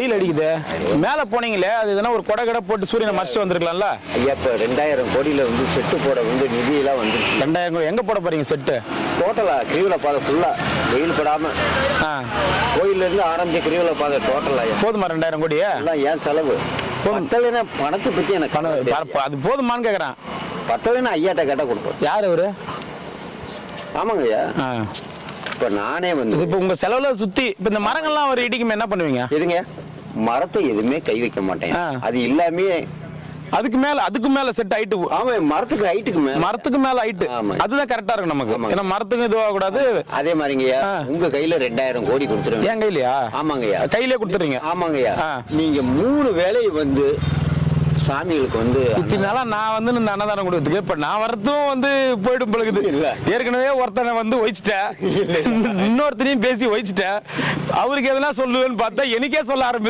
வெயில் அடிக்குது. மேல போனீங்களே அது எதனா ஒரு கொடை கடை போட்டு சூரியனை மறைச்சிட்டு வந்திருக்கலாம்ல. ஐயா இப்ப 2000 கோடியில வந்து செட்டு போட வந்து நிதி எல்லாம் வந்து 2000 கோடி எங்க போட போறீங்க செட்டு? டோட்டலா கிரிவல பாதை ஃபுல்லா வெயில் படாம கோயில்ல இருந்து ஆரம்பிச்ச கிரிவல பாதை டோட்டலா போதுமா 2000 கோடி? எல்லாம் ஏன் செலவு பத்தலைன்னா பணத்தை பத்தி எனக்கு அது போதுமான்னு கேக்குறேன். பத்தலைன்னா ஐயாட்ட கேட்டா கொடுப்போம். யார் அவரு? ஆமாங்க ஐயா. இப்ப நானே வந்து இப்ப உங்க செலவுல சுத்தி இப்ப இந்த மரங்கள்லாம் ஒரு இடிக்குமே என்ன பண்ணுவீங்க? எதுங்க மரத்தை எதுவுமே கை வைக்க மாட்டேன். அது இல்லாமே அதுக்கு மேல செட் ஹைட். ஆமா மரத்துக்கு மரத்துக்கு மேல ஹைட். அதுதான் கரெக்டா இருக்கும் நமக்கு. ஏன்னா மரத்துக்கு இதுவா கூடாது. அதே மாதிரிங்கய்யா உங்க கையில 2000 கோடி கொடுத்துருங்க. என் கையிலயா? ஆமாங்கய்யா கையிலே கொடுத்துறீங்க. ஆமாங்கய்யா நீங்க 3 வேலையை வந்து சாமிகளுக்கு வந்து இத்தனால நான் வந்து இந்த அன்னதானம் கொடுக்குறதுக்கு இப்ப நான் வரதும் வந்து போயிடும் பழகுது. ஏற்கனவே ஒருத்தனை வந்து ஒழிச்சிட்டேன், இன்னொருத்தனையும் பேசி ஒழிச்சிட்டேன். அவருக்கு எதனா சொல்லுவேன்னு பார்த்தா எனக்கே சொல்ல ஆரம்பிச்சு.